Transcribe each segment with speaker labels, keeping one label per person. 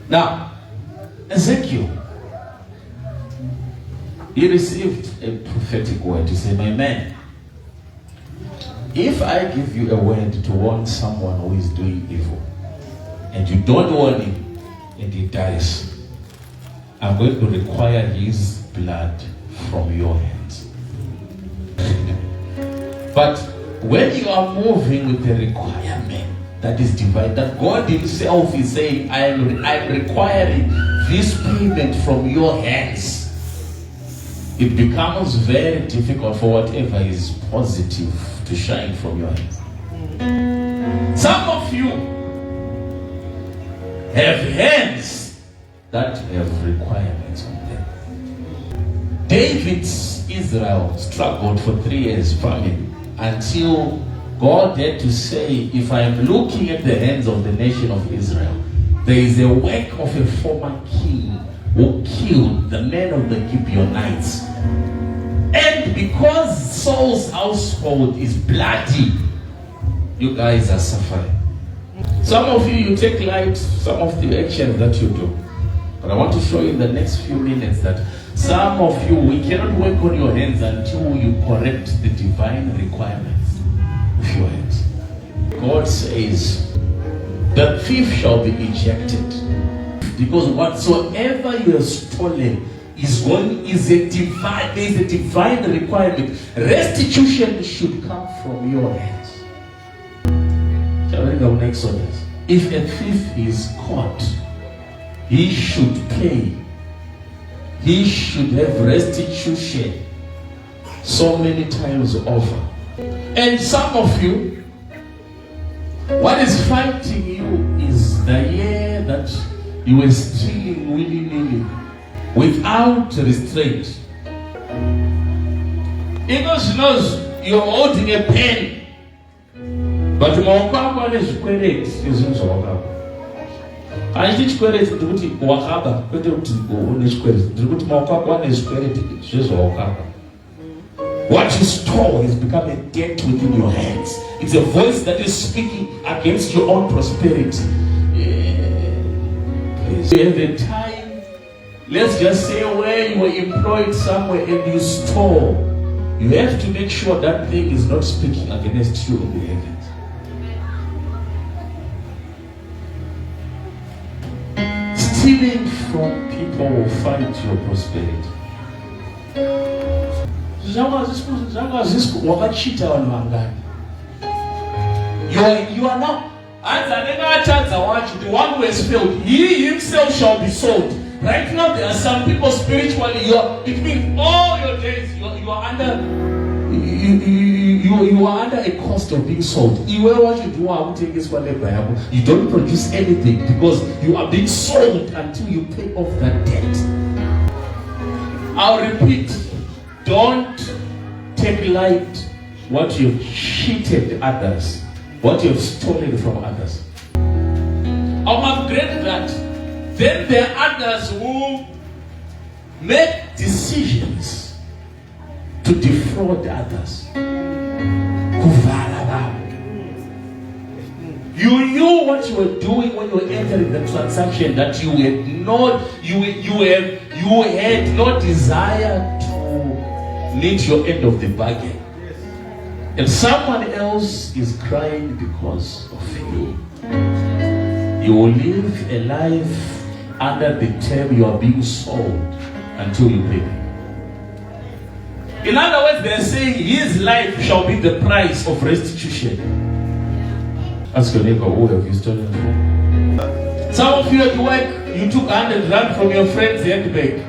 Speaker 1: Now, Ezekiel, he received a prophetic word to say, my man, if I give you a word to warn someone who is doing evil, and you don't warn him, and he dies, I'm going to require his blood from your hands. But when you are moving with a requirement that is divine, that God himself is saying, I'm requiring this payment from your hands, it becomes very difficult for whatever is positive to shine from your hands. Some of you have hands that have requirements on them. David's Israel struggled for 3 years famine until God had to say, if I am looking at the hands of the nation of Israel, there is a work of a former king who killed the men of the Gibeonites. And because Saul's household is bloody, you guys are suffering. Some of you take light some of the actions that you do. But I want to show you in the next few minutes that some of you, we cannot work on your hands until you correct the divine requirements of your hands. God says, the thief shall be ejected. Because whatsoever you have stolen is a divine requirement. Restitution should come from your hands. Shall we read our next Exodus? If a thief is caught, he should pay. He should have restitution so many times over. And some of you, what is fighting you is the year that you were stealing willy-nilly without restraint. Because you're holding a pen, but mawakwa nezvikwereti ezvinozvawakapa. Handiti chikwereti ndikuti wakaba, kwete kuti une chikwereti. Ndikuti mawakwa nezvikwereti zvezvawakapa. What you store has become a debt within your hands. It's a voice that is speaking against your own prosperity. You have a time, let's just say where you were employed somewhere and you store. You have to make sure that thing is not speaking against you in the heavens. Stealing from people will fight your prosperity. You are now, the one who has failed, he himself shall be sold. Right now there are some people spiritually, it means all your days you are under you are under a cost of being sold. You don't produce anything because you are being sold until you pay off that debt. I'll repeat, don't take light what you've cheated others, what you've stolen from others. I'll upgrade that. Then there are others who make decisions to defraud others. You knew what you were doing when you were entering the transaction, that you had no desire to meet your end of the bargain. And someone else is crying because of you. You will live a life under the term you are being sold until you pay. In other words, they're saying his life shall be the price of restitution. Ask your neighbor, who have you stolen from? Some of you at work, you took 100 rand from your friend's handbag.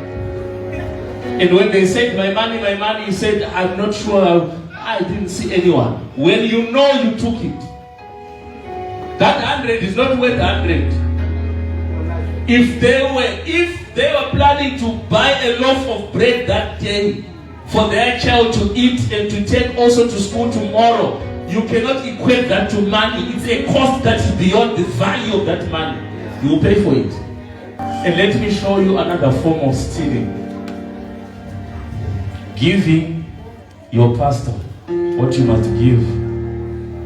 Speaker 1: And when they said, my money, you said, I'm not sure, I didn't see anyone. When you know you took it, that 100 is not worth 100. If they were planning to buy a loaf of bread that day for their child to eat and to take also to school tomorrow, you cannot equate that to money. It's a cost that is beyond the value of that money. You will pay for it. And let me show you another form of stealing. Giving your pastor what you must give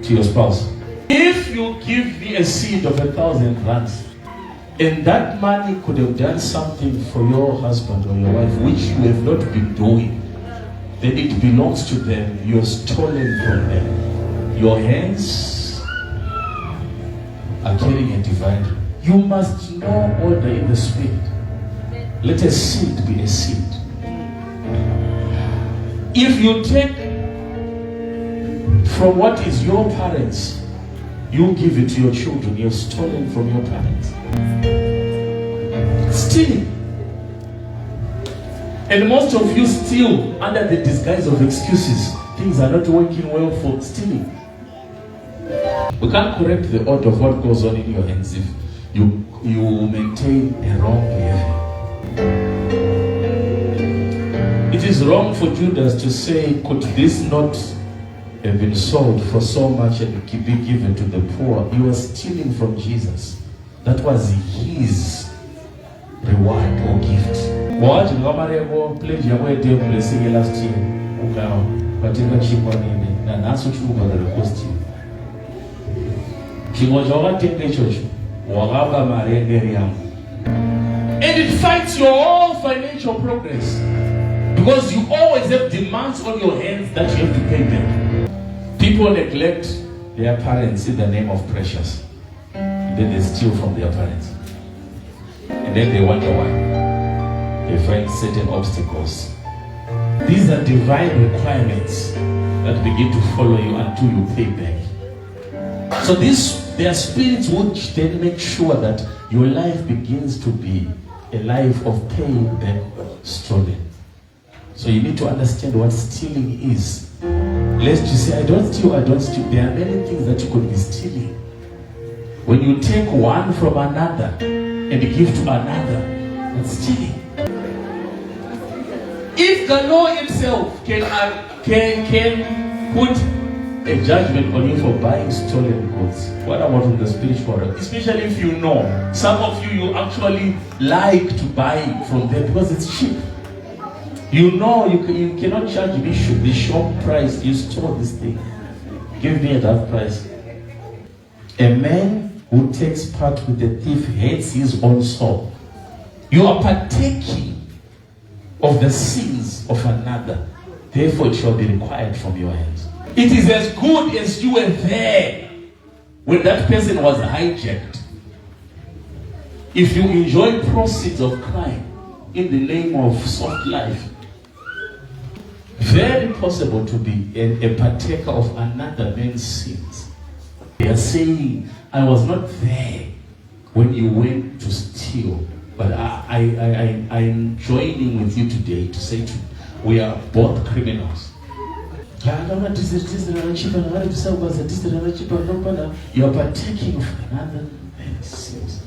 Speaker 1: to your spouse. If you give me a seed of 1,000 rands And that money could have done something for your husband or your wife, which you have not been doing. Then it belongs to them. You are stolen from them. Your hands are carrying a divine. You must know order in the spirit. Let a seed be a seed. If you take from what is your parents, you give it to your children. You're stolen from your parents. Stealing. And most of you steal under the disguise of excuses. Things are not working well for stealing. We can't correct the order of what goes on in your hands if you maintain a wrong behavior. It is wrong for Judas to say, could this not have been sold for so much and be given to the poor? He was stealing from Jesus. That was his reward or gift. What pledge blessing last year? But in the cheap one, and that's what you got request you. And it fights your whole financial progress. Because you always have demands on your hands that you have to pay them. People neglect their parents in the name of precious. And then they steal from their parents. And then they wonder why. They find certain obstacles. These are divine requirements that begin to follow you until you pay back. So they are spirits which then make sure that your life begins to be a life of paying back stolen. So you need to understand what stealing is. Lest you say, I don't steal. There are many things that you could be stealing. When you take one from another and give to another, that's stealing. If the law itself can put a judgment on you for buying stolen goods, what about in the spiritual realm? Especially if you know, some of you actually like to buy from them because it's cheap. You know you cannot charge me the shop price. You store this thing. Give me at that price. A man who takes part with the thief hates his own soul. You are partaking of the sins of another. Therefore it shall be required from your hands. It is as good as you were there when that person was hijacked. If you enjoy proceeds of crime in the name of soft life, very possible to be a partaker of another man's sins. They are saying, I was not there when you went to steal, but I'm joining with you today to say we are both criminals. You are partaking of another man's sins.